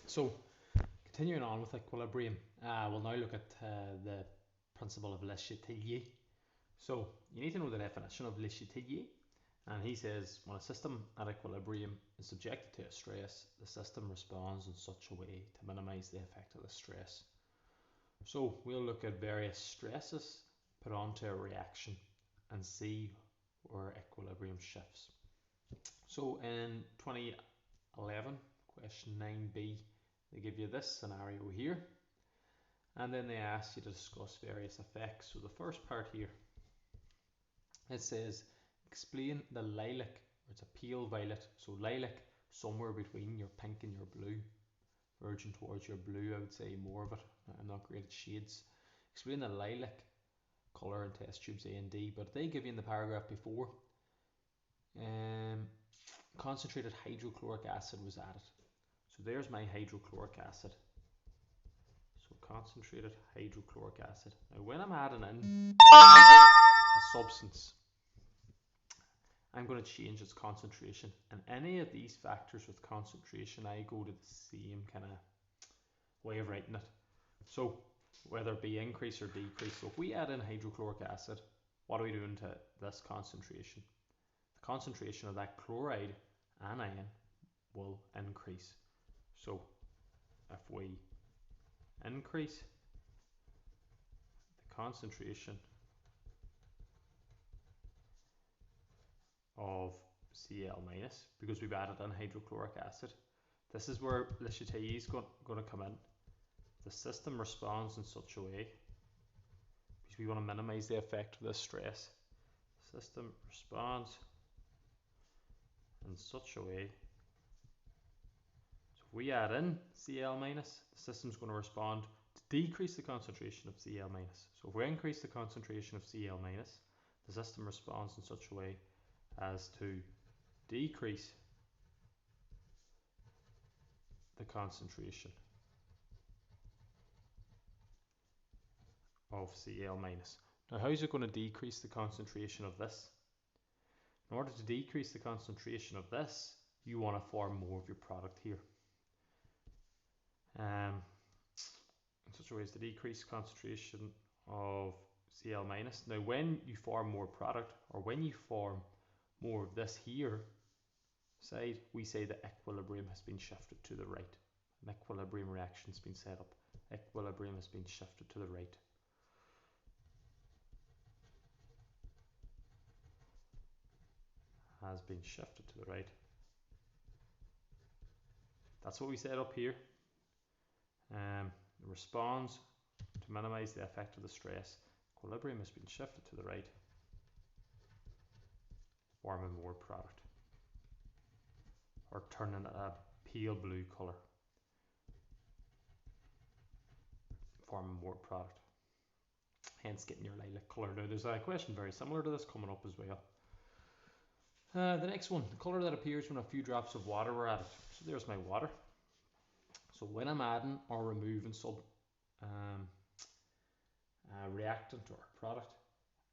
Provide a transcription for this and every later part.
So, continuing on with equilibrium, we'll now look at the principle of Le Chatelier. So, you need to know the definition of Le Chatelier, and he says when a system at equilibrium is subjected to a stress, the system responds in such a way to minimize the effect of the stress. So, we'll look at various stresses put onto a reaction and see where equilibrium shifts. So, in 2011, question 9b, they give you this scenario here, and then they ask you to discuss various effects. So the first part here, it says explain the lilac, or it's a pale violet, so lilac somewhere between your pink and your blue, verging towards your blue, I would say more of it. I'm not great at shades. Explain the lilac colour in test tubes A and D, but they give you in the paragraph before concentrated hydrochloric acid was added. So there's my hydrochloric acid. So concentrated hydrochloric acid. Now when I'm adding in a substance, I'm going to change its concentration. And any of these factors with concentration, I go to the same kind of way of writing it. So whether it be increase or decrease. So if we add in hydrochloric acid, what are we doing to this concentration? The concentration of that chloride anion will increase. So if we increase the concentration of Cl minus, because we've added in hydrochloric acid, this is where Le Chatelier is going to come in. The system responds in such a way, because we want to minimize the effect of this stress. System responds in such a way, so if we add in Cl minus, the system's going to respond to decrease the concentration of Cl minus. So if we increase the concentration of Cl minus, the system responds in such a way as to decrease the concentration of Cl minus. Now how is it going to decrease the concentration of this? In order to decrease the concentration of this, you want to form more of your product here. In such a way as to decrease concentration of Cl minus. Now when you form more product, or when you form more of this here side, we say the equilibrium has been shifted to the right. An equilibrium reaction has been set up. Equilibrium has been shifted to the right. Has been shifted to the right. That's what we set up here. Responds to minimize the effect of the stress. Equilibrium has been shifted to the right, forming more product, or turning a pale blue colour, forming more product, hence getting your lilac colour. Now there's a question very similar to this coming up as well. The next one, the colour that appears when a few drops of water were added. So there's my water. So when I'm adding or removing some reactant or product,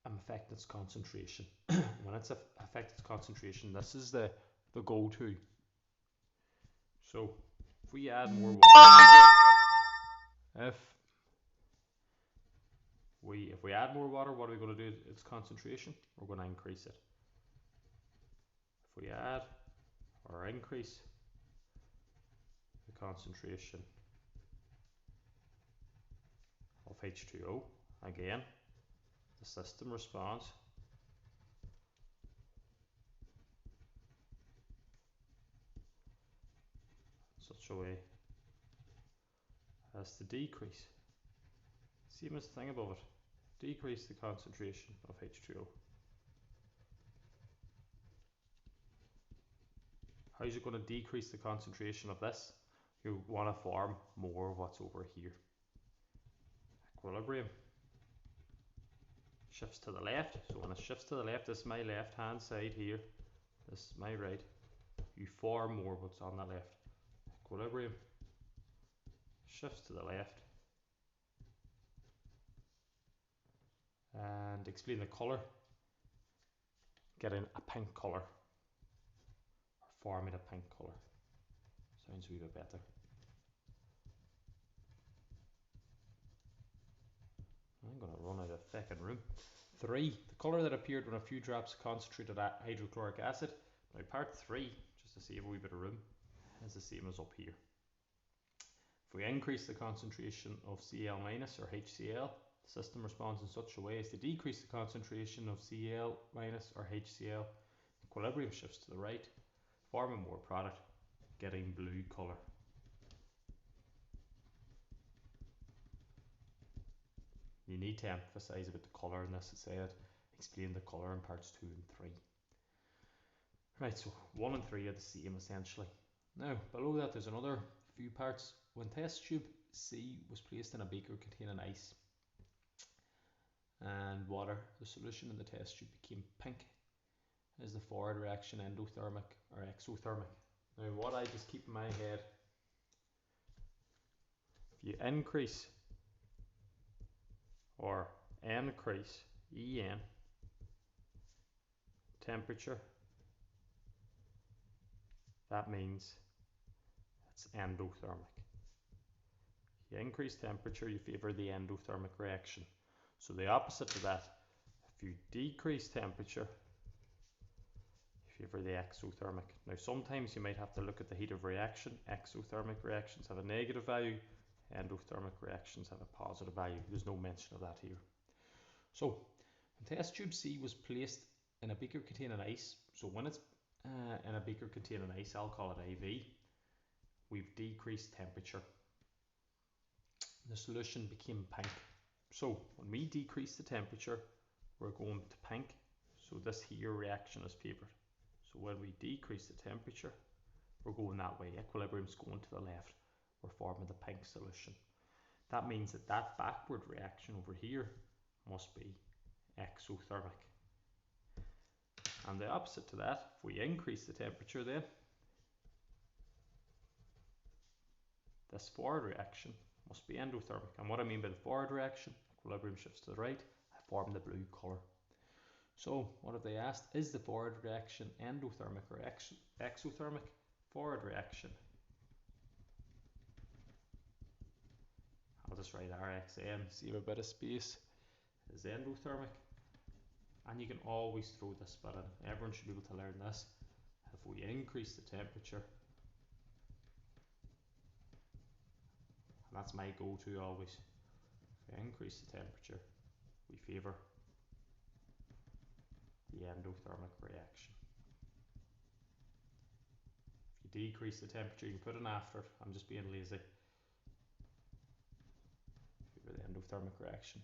I'm affecting its concentration. When it's affected its concentration, this is the go-to. So if we add more water, if we add more water, what are we going to do to its concentration? We're going to increase it. If we add or increase the concentration of H2O, again, the system responds in such a way as to decrease, same as the thing above it, decrease the concentration of H2O. How is it going to decrease the concentration of this? You want to form more of what's over here. Equilibrium shifts to the left. So when it shifts to the left, this is my left hand side here, this is my right. You form more of what's on the left. Equilibrium shifts to the left. And explain the colour. Getting a pink colour, or forming a pink colour. Sounds a wee bit better. I'm going to run out of fucking room. 3. The colour that appeared when a few drops of concentrated hydrochloric acid. Now part 3, just to save a wee bit of room, is the same as up here. If we increase the concentration of Cl- or HCl, the system responds in such a way as to decrease the concentration of Cl- or HCl. Equilibrium shifts to the right, forming more product, getting blue colour. You need to emphasise about the colour in this. I said, explain the colour in parts 2 and 3. Right, so 1 and 3 are the same essentially. Now, below that there's another few parts. When test tube C was placed in a beaker containing ice and water, the solution in the test tube became pink. Is the forward reaction endothermic or exothermic? Now, what I just keep in my head, if you increase or increase En temperature, that means it's endothermic. If you increase temperature, you favour the endothermic reaction. So the opposite to that, if you decrease temperature, you favour the exothermic. Now sometimes you might have to look at the heat of reaction. Exothermic reactions have a negative value, endothermic reactions have a positive value. There's no mention of that here. So when test tube C was placed in a beaker containing ice, so when it's in a beaker containing ice, I'll call it IV, we've decreased temperature. The solution became pink. So when we decrease the temperature, we're going to pink. So this here reaction is favoured. So when we decrease the temperature, we're going that way. Equilibrium's going to the left. We're forming the pink solution. That means that that backward reaction over here must be exothermic. And the opposite to that, if we increase the temperature then, this forward reaction must be endothermic. And what I mean by the forward reaction, equilibrium shifts to the right, I form the blue colour. So what have they asked? Is the forward reaction endothermic or exothermic? Forward reaction, I'll just write RxN, save a bit of space, is endothermic. And you can always throw this bit in. Everyone should be able to learn this. If we increase the temperature, and that's my go-to always, if we increase the temperature, we favour the endothermic reaction. If you decrease the temperature, you can put an after. I'm just being lazy. Favour the endothermic reaction.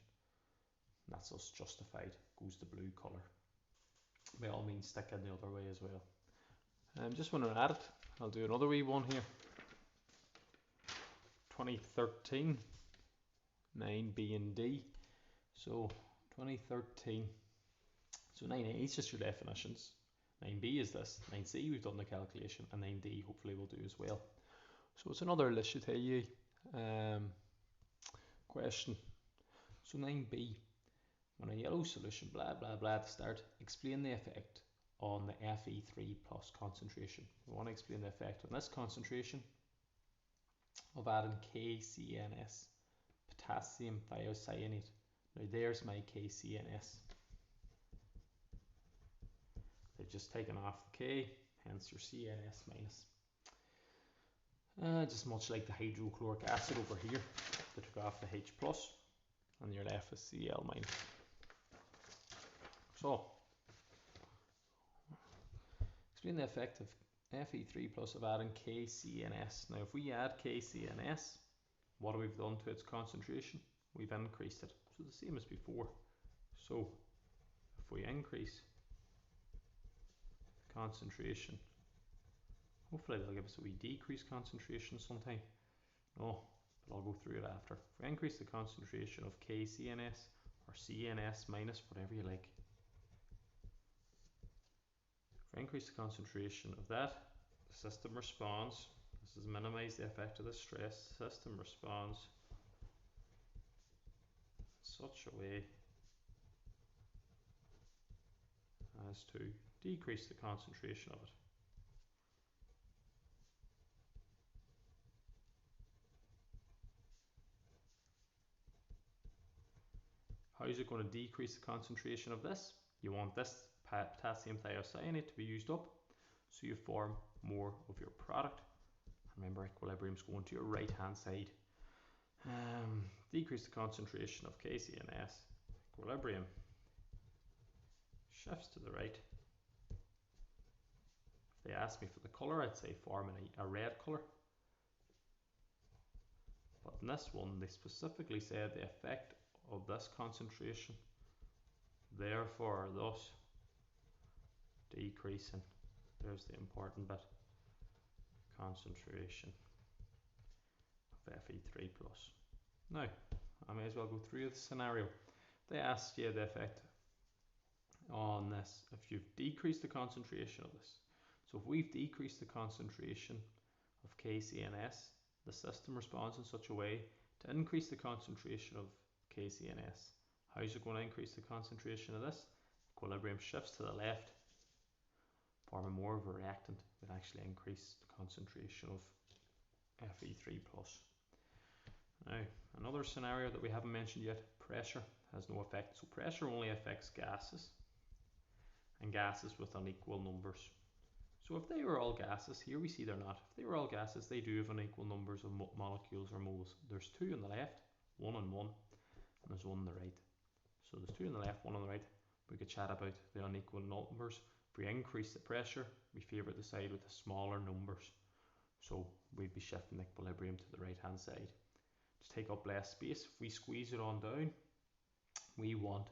And that's us justified. Goes the blue colour. By all means, stick in the other way as well. Just when I add it, I'll do another wee one here. 2013, 9B and D. So 2013. So 9A is just your definitions. 9B is this. 9C we've done the calculation, and 9D hopefully we'll do as well. So it's another Le Chatelier question. So 9B, when a yellow solution, blah blah blah to start, explain the effect on the Fe3 plus concentration. We want to explain the effect on this concentration of adding KCNS, potassium thiocyanate. Now there's my KCNS. They've just taken off the K, hence your CNS minus. Just much like the hydrochloric acid over here, they took off the H plus, and you're left with Cl minus. So, explain the effect of Fe3 plus of adding KCNS. Now if we add KCNS, what have we done to its concentration? We've increased it. So the same as before. So if we increase the concentration, hopefully they'll give us a wee decreased concentration sometime. No, but I'll go through it after. If we increase the concentration of KCNS or CNS minus, whatever you like, if we increase the concentration of that, the system responds. This is minimize the effect of the stress. The system responds in such a way as to decrease the concentration of it. How is it going to decrease the concentration of this? You want this potassium thiocyanate to be used up, so you form more of your product. Remember, equilibrium is going to your right hand side. Decrease the concentration of KCNS. Equilibrium shifts to the right. If they ask me for the colour, I'd say form a red colour. But in this one, they specifically said the effect of this concentration, therefore thus decreasing. There's the important bit. Concentration of Fe3+. Now, I may as well go through the scenario. They asked you the effect on this if you've decreased the concentration of this. So if we've decreased the concentration of KCNS, the system responds in such a way to increase the concentration of KCNS. How is it going to increase the concentration of this? Equilibrium shifts to the left, forming more of a reactant that actually increase the concentration of Fe3+. Now, another scenario that we haven't mentioned yet, pressure has no effect. So pressure only affects gases, and gases with unequal numbers. So if they were all gases, here we see they're not. If they were all gases, they do have unequal numbers of molecules or moles. There's 2 on the left, 1 on 1, and there's 1 on the right. So there's 2 on the left, 1 on the right. We could chat about the unequal numbers. If we increase the pressure, we favour the side with the smaller numbers. So we'd be shifting equilibrium to the right hand side. To take up less space, if we squeeze it on down, we want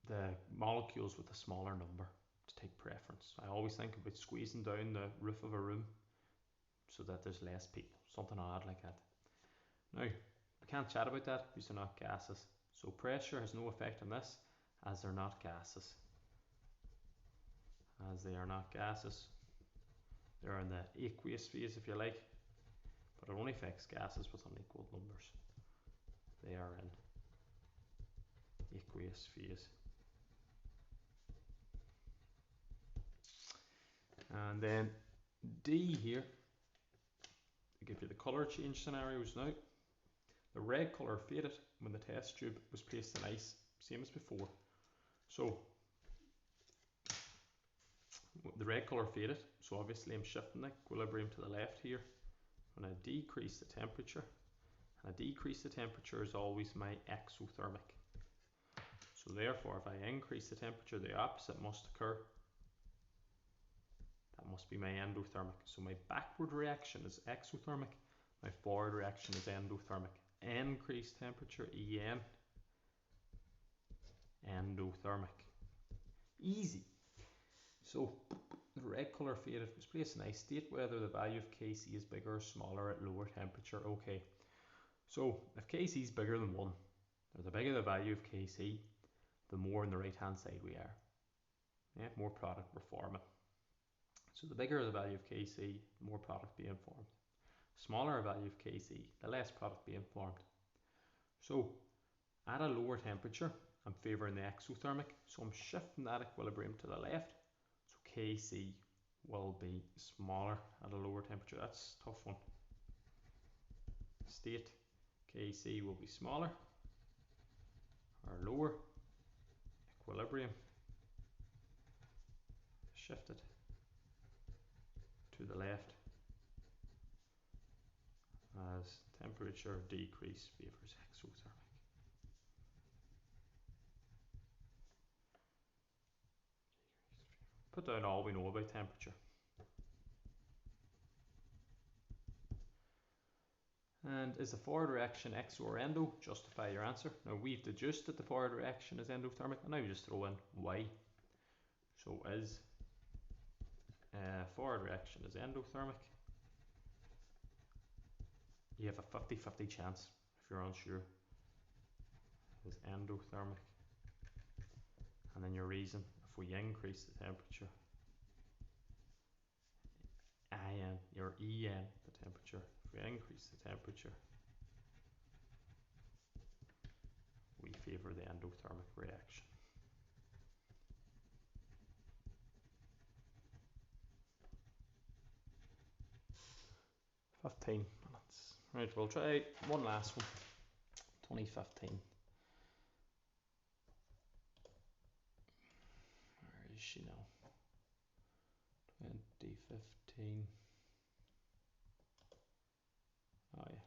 the molecules with a smaller number to take preference. I always think about squeezing down the roof of a room so that there's less people, something odd like that. Now, we can't chat about that because they're not gases. So pressure has no effect on this as they're not gases. As they are not gases, they're in the aqueous phase if you like, but it only affects gases with unequal numbers. They are in aqueous phase. And then D here, I give you the colour change scenarios now. The red colour faded when the test tube was placed in ice, same as before. So the red colour faded, so obviously I'm shifting the equilibrium to the left here. I'm going to decrease the temperature, and a decrease the temperature is always my exothermic. So therefore, if I increase the temperature, the opposite must occur. That must be my endothermic. So my backward reaction is exothermic, my forward reaction is endothermic. Increased temperature, En, endothermic. Easy. So the red colour faded was placed in ice. State whether the value of Kc is bigger or smaller at lower temperature. Okay. So if Kc is bigger than 1, or the bigger the value of Kc, the more on the right hand side we are. Yeah, more product we're forming. So the bigger the value of Kc, the more product being formed. Smaller value of Kc, the less product being formed. So at a lower temperature, I'm favouring the exothermic, so I'm shifting that equilibrium to the left. So Kc will be smaller at a lower temperature. That's a tough one. State Kc will be smaller or lower. Equilibrium shifted to the left as temperature decrease favours exothermic. Put down all we know about temperature. And is the forward reaction exo or endo? Justify your answer. Now we've deduced that the forward reaction is endothermic, and now you just throw in Y. So is forward reaction is endothermic. You have a 50-50 chance if you're unsure. Is endothermic. And then your reason, if we increase the temperature, En, your En, the temperature, if we increase the temperature, we favour the endothermic reaction. (15 minutes). Right, we'll try one last one 2015. Where is she now? 2015. Oh yeah.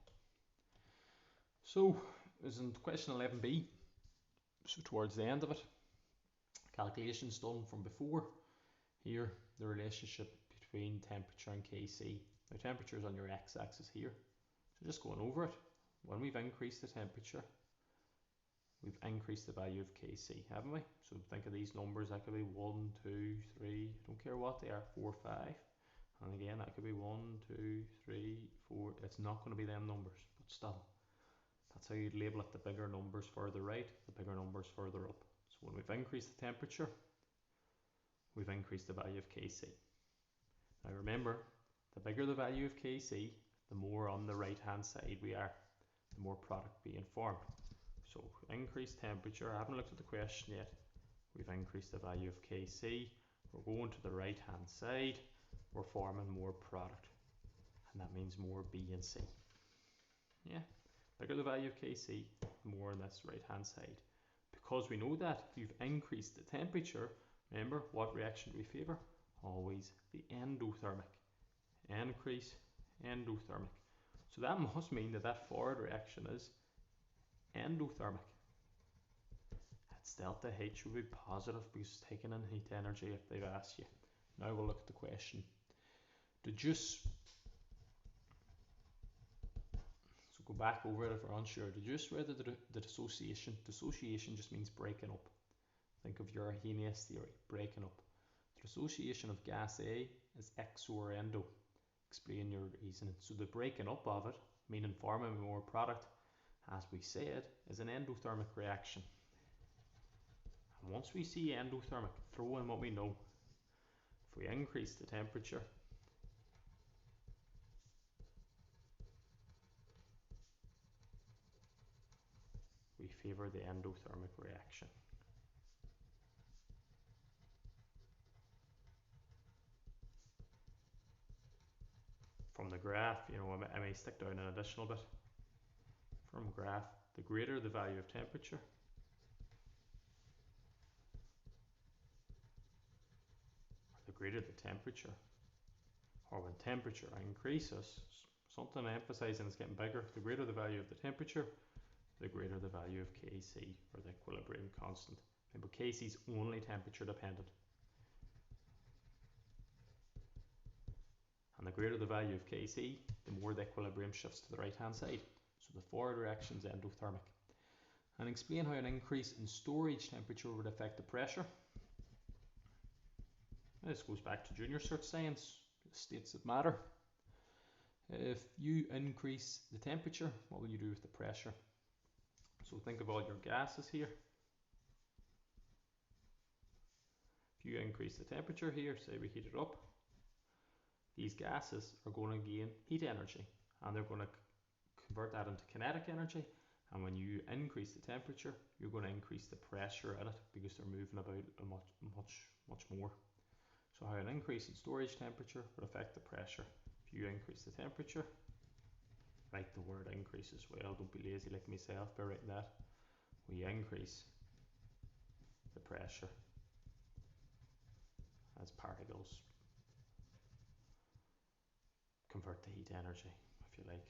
So it was in question 11b, so towards the end of it, calculations done from before. Here, the relationship between temperature and Kc. Now temperature is on your x-axis here, so just going over it. When we've increased the temperature, we've increased the value of Kc, haven't we? So think of these numbers, that could be 1, 2, 3, I don't care what they are, 4, 5. And again, that could be 1, 2, 3, 4. It's not going to be them numbers, but still. That's how you'd label it, the bigger numbers further right, the bigger numbers further up. So when we've increased the temperature, we've increased the value of Kc. Now remember, the bigger the value of Kc, the more on the right hand side we are, the more product being formed. So increased temperature, I haven't looked at the question yet, we've increased the value of Kc, we're going to the right hand side, we're forming more product, and that means more B and C. Yeah, bigger the value of Kc, more on this right hand side. Because we know that if you've increased the temperature, remember what reaction do we favour? Always the endothermic. Increase, endothermic. So that must mean that that forward reaction is endothermic. Its delta H will be positive because it's taking in heat energy if they've asked you. Now we'll look at the question. Deduce. So go back over it if we're unsure. Deduce whether the dissociation. Dissociation just means breaking up. Think of your Arrhenius theory, breaking up. The dissociation of gas A is exo or endo. Explain your reasoning. So the breaking up of it, meaning forming more product, as we said, is an endothermic reaction. And once we see endothermic, throw in what we know. If we increase the temperature, we favour the endothermic reaction. From the graph, you know, I may stick down an additional bit. From graph, the greater the value of temperature, or the greater the temperature, or when temperature increases, something emphasising it's getting bigger, the greater the value of the temperature, the greater the value of Kc, or the equilibrium constant. Remember, Kc is only temperature dependent. And the greater the value of Kc, the more the equilibrium shifts to the right hand side. So the forward reaction is endothermic. And explain how an increase in storage temperature would affect the pressure. This goes back to junior cert science, states that matter. If you increase the temperature, what will you do with the pressure? So think of all your gases here. If you increase the temperature here, say we heat it up, these gases are going to gain heat energy, and they're going to convert that into kinetic energy. And when you increase the temperature, you're going to increase the pressure in it because they're moving about much more. So how an increase in storage temperature would affect the pressure. If you increase the temperature, write the word increase as well, don't be lazy like myself by writing that. We increase the pressure as particles convert the heat energy, if you like,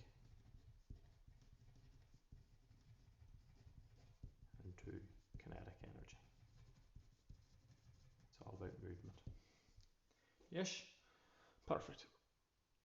into kinetic energy. It's all about movement. Yes, perfect.